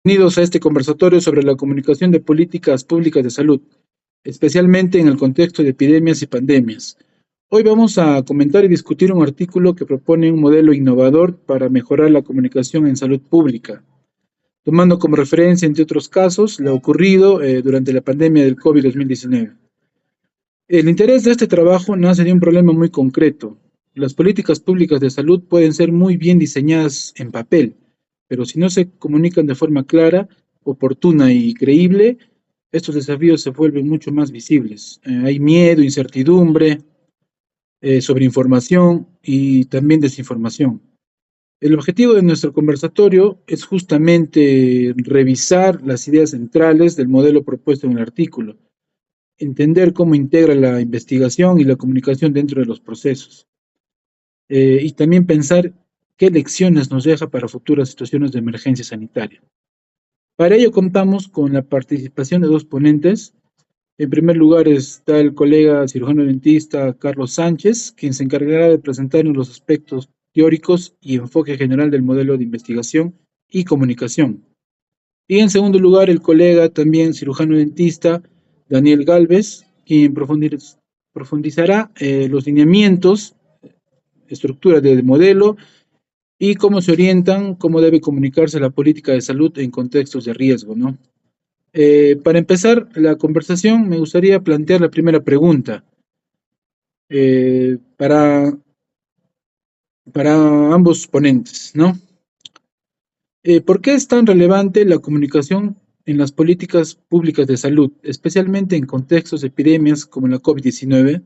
Bienvenidos a este conversatorio sobre la comunicación de políticas públicas de salud, especialmente en el contexto de epidemias y pandemias. Hoy vamos a comentar y discutir un artículo que propone un modelo innovador para mejorar la comunicación en salud pública, tomando como referencia, entre otros casos, lo ocurrido durante la pandemia del COVID-19. El interés de este trabajo nace de un problema muy concreto. Las políticas públicas de salud pueden ser muy bien diseñadas en papel, pero si no se comunican de forma clara, oportuna y creíble, estos desafíos se vuelven mucho más visibles. Hay miedo, incertidumbre, sobreinformación y también desinformación. El objetivo de nuestro conversatorio es justamente revisar las ideas centrales del modelo propuesto en el artículo, entender cómo integra la investigación y la comunicación dentro de los procesos, y también pensar qué lecciones nos deja para futuras situaciones de emergencia sanitaria. Para ello contamos con la participación de dos ponentes. En primer lugar está el colega cirujano dentista Carlos Sánchez, quien se encargará de presentarnos los aspectos teóricos y enfoque general del modelo de investigación y comunicación. Y en segundo lugar, el colega también cirujano dentista Daniel Galvez, quien profundizará los lineamientos, estructura del modelo y cómo se orientan, cómo debe comunicarse la política de salud en contextos de riesgo, ¿no? Para empezar la conversación, me gustaría plantear la primera pregunta. eh, para, para ambos ponentes, ¿no? ¿Por qué es tan relevante la comunicación en las políticas públicas de salud, especialmente en contextos de epidemias como la COVID-19?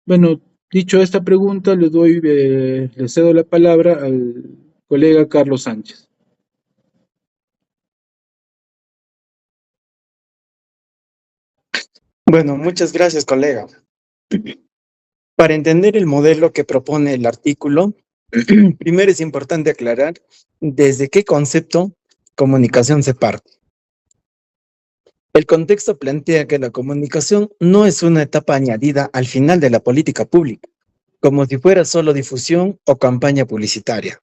Bueno, dicho esta pregunta, le cedo la palabra al colega Carlos Sánchez. Bueno, muchas gracias, colega. Para entender el modelo que propone el artículo, primero es importante aclarar desde qué concepto comunicación se parte. El contexto plantea que la comunicación no es una etapa añadida al final de la política pública, como si fuera solo difusión o campaña publicitaria.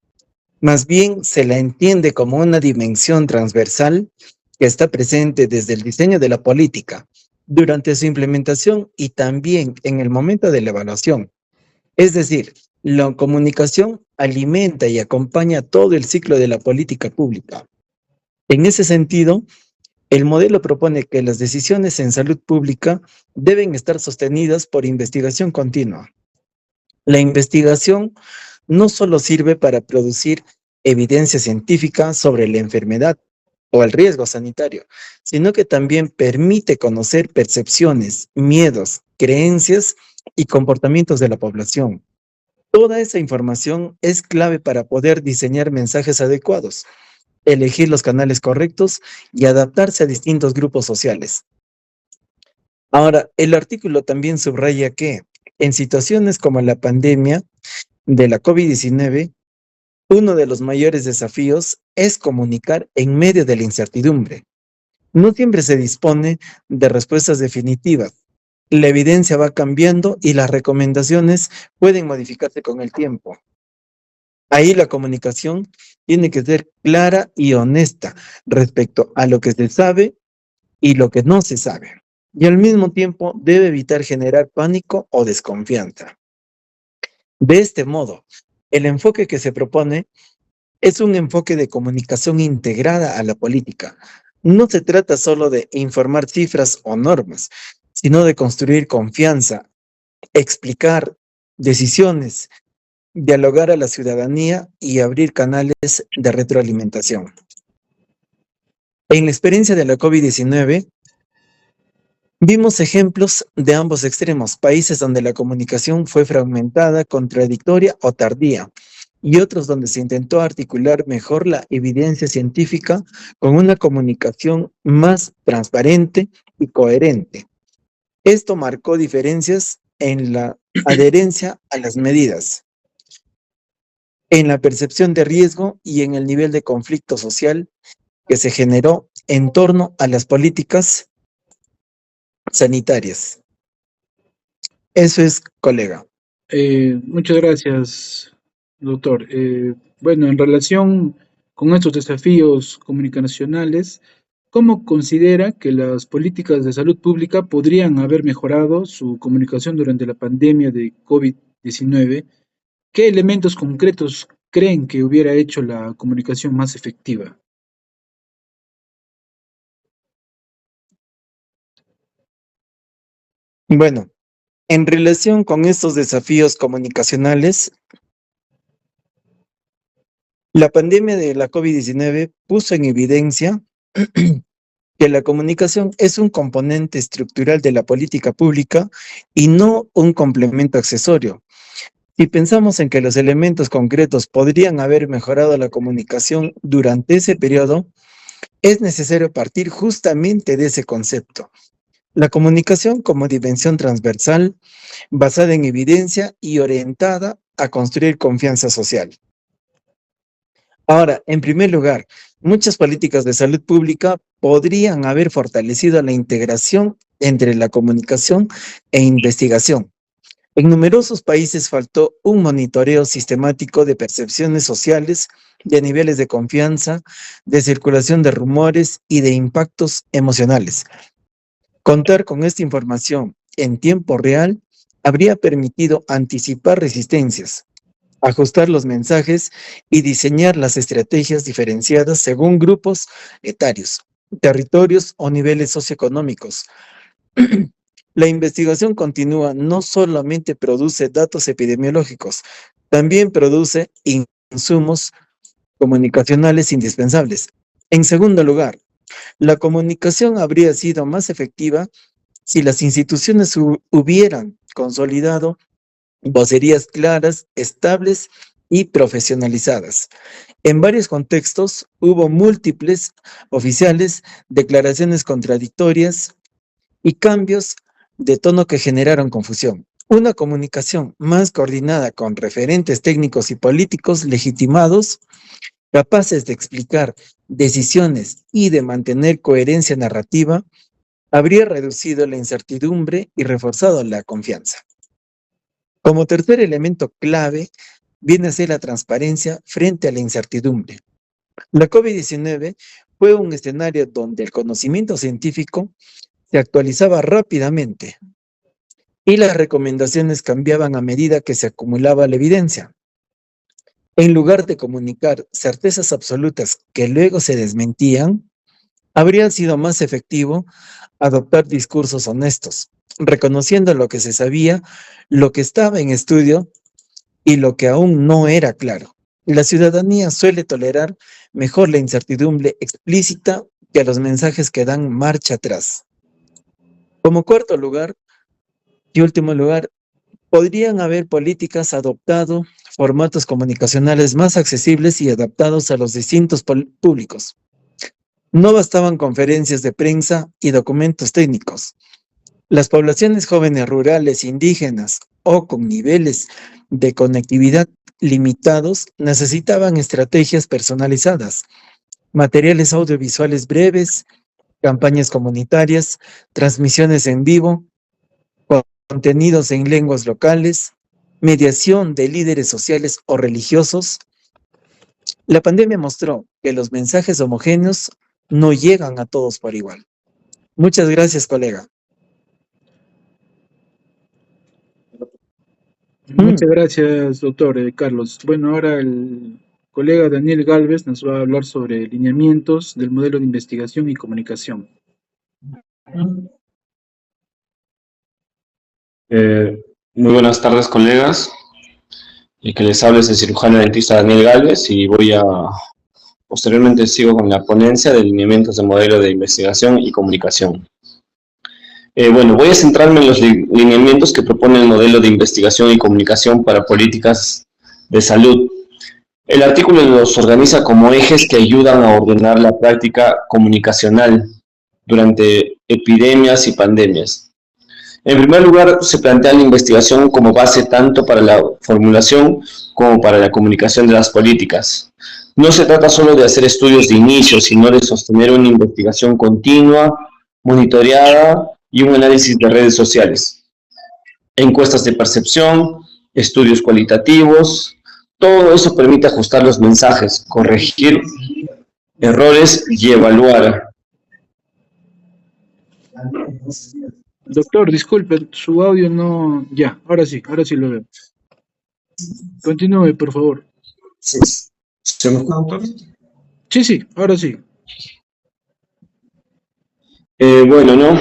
Más bien se la entiende como una dimensión transversal que está presente desde el diseño de la política, durante su implementación y también en el momento de la evaluación. Es decir, la comunicación alimenta y acompaña todo el ciclo de la política pública. En ese sentido, el modelo propone que las decisiones en salud pública deben estar sostenidas por investigación continua. La investigación no solo sirve para producir evidencia científica sobre la enfermedad o el riesgo sanitario, sino que también permite conocer percepciones, miedos, creencias y comportamientos de la población. Toda esa información es clave para poder diseñar mensajes adecuados, elegir los canales correctos y adaptarse a distintos grupos sociales. Ahora, el artículo también subraya que en situaciones como la pandemia de la COVID-19, uno de los mayores desafíos es comunicar en medio de la incertidumbre. No siempre se dispone de respuestas definitivas. La evidencia va cambiando y las recomendaciones pueden modificarse con el tiempo. Ahí la comunicación tiene que ser clara y honesta respecto a lo que se sabe y lo que no se sabe. Y al mismo tiempo debe evitar generar pánico o desconfianza. De este modo, el enfoque que se propone es un enfoque de comunicación integrada a la política. No se trata solo de informar cifras o normas, sino de construir confianza, explicar decisiones, dialogar a la ciudadanía y abrir canales de retroalimentación. En la experiencia de la COVID-19, vimos ejemplos de ambos extremos, países donde la comunicación fue fragmentada, contradictoria o tardía, y otros donde se intentó articular mejor la evidencia científica con una comunicación más transparente y coherente. Esto marcó diferencias en la adherencia a las medidas, en la percepción de riesgo y en el nivel de conflicto social que se generó en torno a las políticas sanitarias. Eso es, colega. Muchas gracias, doctor. Bueno, en relación con estos desafíos comunicacionales, ¿cómo considera que las políticas de salud pública podrían haber mejorado su comunicación durante la pandemia de COVID-19? ¿Qué elementos concretos creen que hubiera hecho la comunicación más efectiva? Bueno, en relación con estos desafíos comunicacionales, la pandemia de la COVID-19 puso en evidencia que la comunicación es un componente estructural de la política pública y no un complemento accesorio. Si pensamos en que los elementos concretos podrían haber mejorado la comunicación durante ese periodo, es necesario partir justamente de ese concepto. La comunicación como dimensión transversal, basada en evidencia y orientada a construir confianza social. Ahora, en primer lugar, muchas políticas de salud pública podrían haber fortalecido la integración entre la comunicación e investigación. En numerosos países faltó un monitoreo sistemático de percepciones sociales, de niveles de confianza, de circulación de rumores y de impactos emocionales. Contar con esta información en tiempo real habría permitido anticipar resistencias, ajustar los mensajes y diseñar las estrategias diferenciadas según grupos etarios, territorios o niveles socioeconómicos. La investigación continua no solamente produce datos epidemiológicos, también produce insumos comunicacionales indispensables. En segundo lugar, la comunicación habría sido más efectiva si las instituciones hubieran consolidado vocerías claras, estables y profesionalizadas. En varios contextos hubo múltiples oficiales, declaraciones contradictorias y cambios de tono que generaron confusión. Una comunicación más coordinada con referentes técnicos y políticos legitimados, capaces de explicar decisiones y de mantener coherencia narrativa, habría reducido la incertidumbre y reforzado la confianza. Como tercer elemento clave, viene a ser la transparencia frente a la incertidumbre. La COVID-19 fue un escenario donde el conocimiento científico se actualizaba rápidamente y las recomendaciones cambiaban a medida que se acumulaba la evidencia. En lugar de comunicar certezas absolutas que luego se desmentían, habría sido más efectivo adoptar discursos honestos, reconociendo lo que se sabía, lo que estaba en estudio y lo que aún no era claro. La ciudadanía suele tolerar mejor la incertidumbre explícita que los mensajes que dan marcha atrás. Como cuarto lugar y último lugar, podrían haber políticas adoptado formatos comunicacionales más accesibles y adaptados a los distintos públicos. No bastaban conferencias de prensa y documentos técnicos. Las poblaciones jóvenes rurales, indígenas o con niveles de conectividad limitados necesitaban estrategias personalizadas, materiales audiovisuales breves, campañas comunitarias, transmisiones en vivo, contenidos en lenguas locales, mediación de líderes sociales o religiosos. La pandemia mostró que los mensajes homogéneos no llegan a todos por igual. Muchas gracias, colega. Muchas gracias, doctor Carlos. Bueno, ahora el colega Daniel Galvez nos va a hablar sobre lineamientos del modelo de investigación y comunicación. Muy buenas tardes, colegas. El que les habla es el cirujano dentista Daniel Galvez y posteriormente sigo con la ponencia de lineamientos de modelo de investigación y comunicación. Bueno, voy a centrarme en los lineamientos que propone el modelo de investigación y comunicación para políticas de salud. El artículo los organiza como ejes que ayudan a ordenar la práctica comunicacional durante epidemias y pandemias. En primer lugar, se plantea la investigación como base tanto para la formulación como para la comunicación de las políticas. No se trata solo de hacer estudios de inicio, sino de sostener una investigación continua, monitoreada y un análisis de redes sociales, encuestas de percepción, estudios cualitativos, Todo eso permite ajustar los mensajes, corregir errores y evaluar. Doctor, disculpe, su audio no... Ya, ahora sí lo veo. Continúe, por favor. Sí. ¿Se me escucha, doctor? Sí, ahora sí. Bueno, ¿no?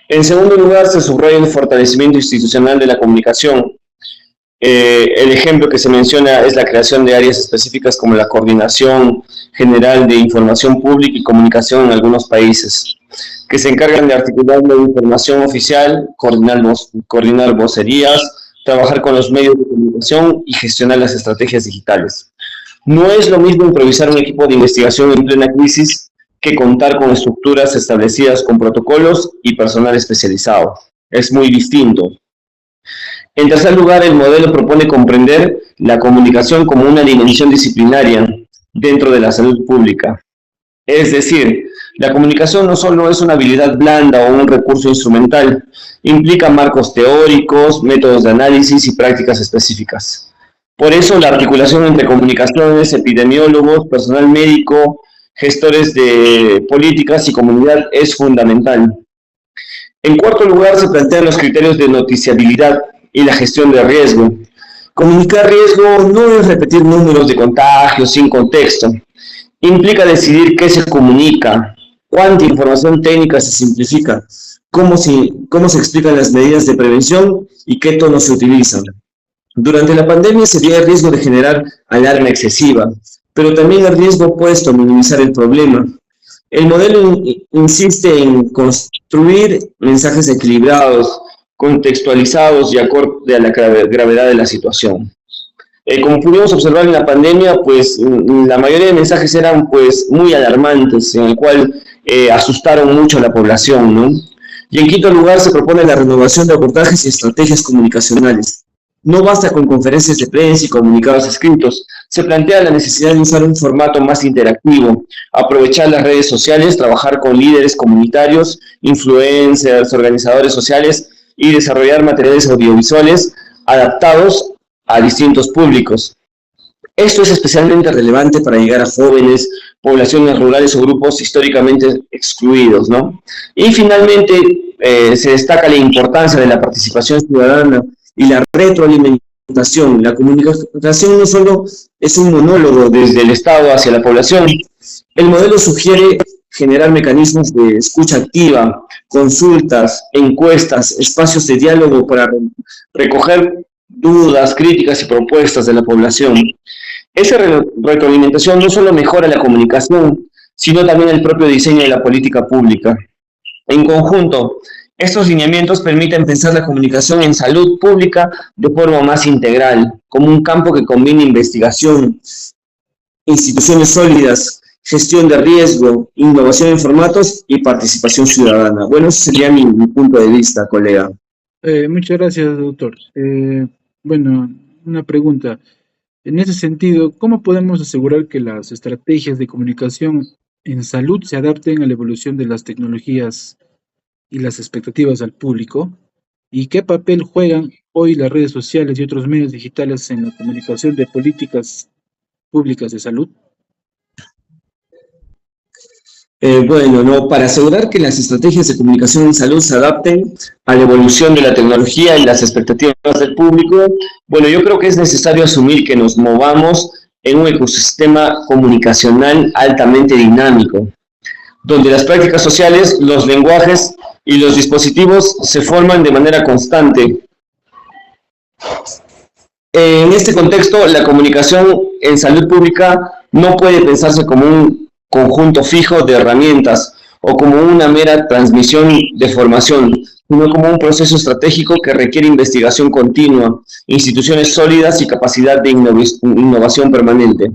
En segundo lugar, se subraya el fortalecimiento institucional de la comunicación. El ejemplo que se menciona es la creación de áreas específicas como la Coordinación General de Información Pública y Comunicación en algunos países, que se encargan de articular la información oficial, coordinar vocerías, trabajar con los medios de comunicación y gestionar las estrategias digitales. No es lo mismo improvisar un equipo de investigación en plena crisis que contar con estructuras establecidas con protocolos y personal especializado. Es muy distinto. En tercer lugar, el modelo propone comprender la comunicación como una dimensión disciplinaria dentro de la salud pública. Es decir, la comunicación no solo es una habilidad blanda o un recurso instrumental, implica marcos teóricos, métodos de análisis y prácticas específicas. Por eso, la articulación entre comunicaciones, epidemiólogos, personal médico, gestores de políticas y comunidad es fundamental. En cuarto lugar, se plantean los criterios de noticiabilidad y la gestión de riesgo. Comunicar riesgo no es repetir números de contagios sin contexto. Implica decidir qué se comunica, cuánta información técnica se simplifica, cómo se explican las medidas de prevención y qué tonos se utilizan. Durante la pandemia se vio el riesgo de generar alarma excesiva, pero también el riesgo opuesto a minimizar el problema. El modelo insiste en construir mensajes equilibrados, contextualizados y acorde a la gravedad de la situación. Como pudimos observar en la pandemia, pues la mayoría de mensajes eran pues muy alarmantes, en el cual asustaron mucho a la población, ¿no? Y en quinto lugar se propone la renovación de abordajes y estrategias comunicacionales. No basta con conferencias de prensa y comunicados escritos, se plantea la necesidad de usar un formato más interactivo, aprovechar las redes sociales, trabajar con líderes comunitarios, influencers, organizadores sociales y desarrollar materiales audiovisuales adaptados a distintos públicos. Esto es especialmente relevante para llegar a jóvenes, poblaciones rurales o grupos históricamente excluidos, ¿no? Y finalmente se destaca la importancia de la participación ciudadana y la retroalimentación. La comunicación no solo es un monólogo desde el Estado hacia la población. El modelo sugiere generar mecanismos de escucha activa, consultas, encuestas, espacios de diálogo para recoger dudas, críticas y propuestas de la población. Esa retroalimentación no solo mejora la comunicación, sino también el propio diseño de la política pública. En conjunto, estos lineamientos permiten pensar la comunicación en salud pública de forma más integral, como un campo que combina investigación, instituciones sólidas, gestión de riesgo, innovación en formatos y participación ciudadana. Bueno, ese sería mi punto de vista, colega. Muchas gracias, doctor. Bueno, una pregunta. En ese sentido, ¿cómo podemos asegurar que las estrategias de comunicación en salud se adapten a la evolución de las tecnologías y las expectativas al público? ¿Y qué papel juegan hoy las redes sociales y otros medios digitales en la comunicación de políticas públicas de salud? Bueno, ¿no? Para asegurar que las estrategias de comunicación en salud se adapten a la evolución de la tecnología y las expectativas del público, bueno, yo creo que es necesario asumir que nos movamos en un ecosistema comunicacional altamente dinámico, donde las prácticas sociales, los lenguajes y los dispositivos se forman de manera constante. En este contexto, la comunicación en salud pública no puede pensarse como un conjunto fijo de herramientas o como una mera transmisión de formación, sino como un proceso estratégico que requiere investigación continua, instituciones sólidas y capacidad de innovación permanente.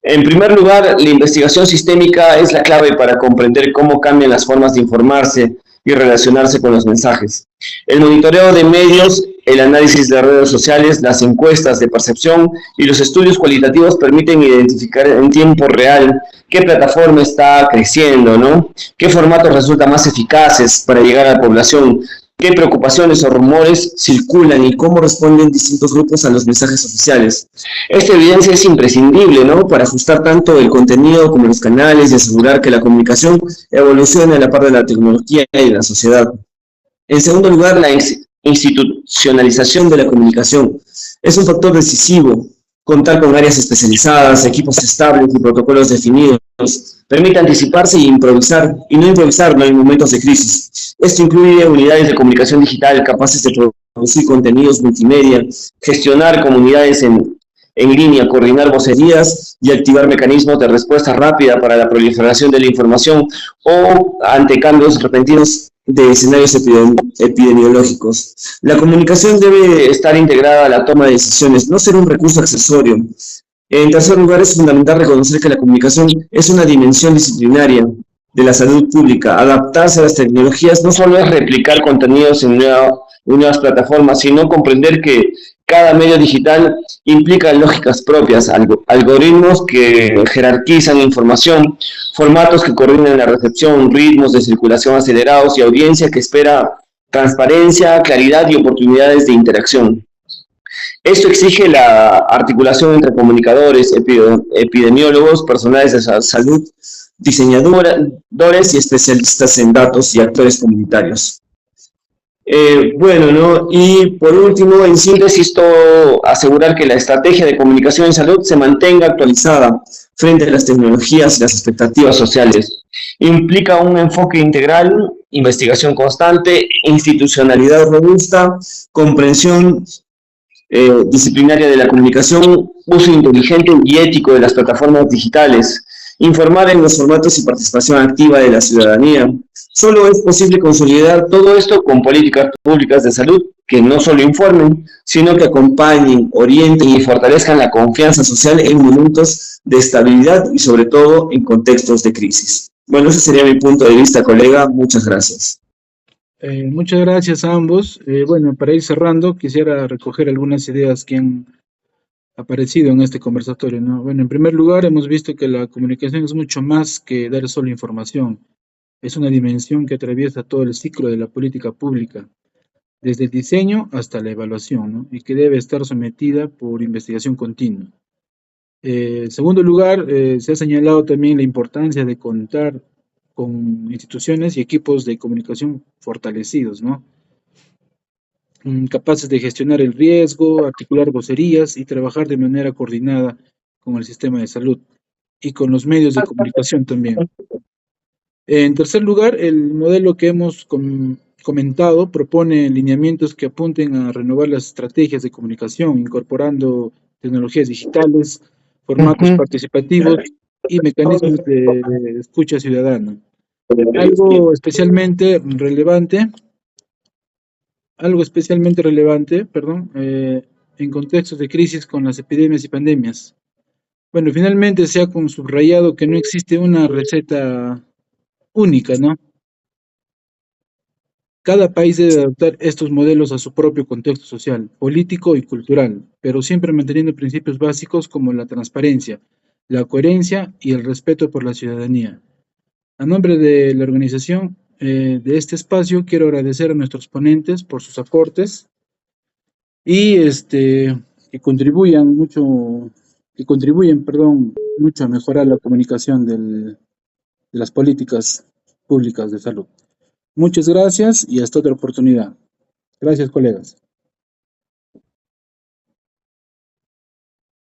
En primer lugar, la investigación sistémica es la clave para comprender cómo cambian las formas de informarse y relacionarse con los mensajes. El monitoreo de medios, el análisis de redes sociales, las encuestas de percepción y los estudios cualitativos permiten identificar en tiempo real qué plataforma está creciendo, ¿no? Qué formatos resultan más eficaces para llegar a la población, qué preocupaciones o rumores circulan y cómo responden distintos grupos a los mensajes oficiales. Esta evidencia es imprescindible, ¿no?, para ajustar tanto el contenido como los canales y asegurar que la comunicación evolucione a la par de la tecnología y de la sociedad. En segundo lugar, la institucionalización de la comunicación es un factor decisivo. Contar con áreas especializadas, equipos estables y protocolos definidos permite anticiparse y improvisar, y no improvisar, ¿no?, en momentos de crisis. Esto incluye unidades de comunicación digital capaces de producir contenidos multimedia, gestionar comunidades en línea, coordinar vocerías y activar mecanismos de respuesta rápida para la proliferación de la información o ante cambios repentinos de escenarios epidemiológicos. La comunicación debe estar integrada a la toma de decisiones, no ser un recurso accesorio. En tercer lugar, es fundamental reconocer que la comunicación es una dimensión disciplinaria de la salud pública. Adaptarse a las tecnologías no solo es replicar contenidos en nuevas plataformas, sino comprender que cada medio digital implica lógicas propias, algoritmos que jerarquizan información, formatos que coordinan la recepción, ritmos de circulación acelerados y audiencia que espera transparencia, claridad y oportunidades de interacción. Esto exige la articulación entre comunicadores, epidemiólogos, personales de salud, diseñadores y especialistas en datos y actores comunitarios. Bueno, ¿no? Y por último, en síntesis, todo asegurar que la estrategia de comunicación en salud se mantenga actualizada frente a las tecnologías y las expectativas sociales. Implica un enfoque integral, investigación constante, institucionalidad robusta, comprensión disciplinaria de la comunicación, uso inteligente y ético de las plataformas digitales, informar en los formatos y participación activa de la ciudadanía. Solo es posible consolidar todo esto con políticas públicas de salud que no solo informen, sino que acompañen, orienten y fortalezcan la confianza social en momentos de estabilidad y sobre todo en contextos de crisis. Bueno, ese sería mi punto de vista, colega. Muchas gracias. Muchas gracias a ambos. Bueno, para ir cerrando, quisiera recoger algunas ideas que han aparecido en este conversatorio, ¿no? Bueno, en primer lugar, hemos visto que la comunicación es mucho más que dar solo información. Es una dimensión que atraviesa todo el ciclo de la política pública, desde el diseño hasta la evaluación, ¿no?, y que debe estar sometida por investigación continua. En segundo lugar, se ha señalado también la importancia de contar con instituciones y equipos de comunicación fortalecidos, ¿no?, capaces de gestionar el riesgo, articular vocerías y trabajar de manera coordinada con el sistema de salud y con los medios de comunicación también. En tercer lugar, el modelo que hemos comentado propone lineamientos que apunten a renovar las estrategias de comunicación, incorporando tecnologías digitales, formatos participativos y mecanismos de escucha ciudadana. Algo especialmente relevante, en contextos de crisis con las epidemias y pandemias. Bueno, finalmente se ha subrayado que no existe una receta única, ¿no? Cada país debe adaptar estos modelos a su propio contexto social, político y cultural, pero siempre manteniendo principios básicos como la transparencia, la coherencia y el respeto por la ciudadanía. A nombre de la organización de este espacio, quiero agradecer a nuestros ponentes por sus aportes y que contribuyen mucho a mejorar la comunicación de las políticas públicas de salud. Muchas gracias y hasta otra oportunidad. Gracias, colegas.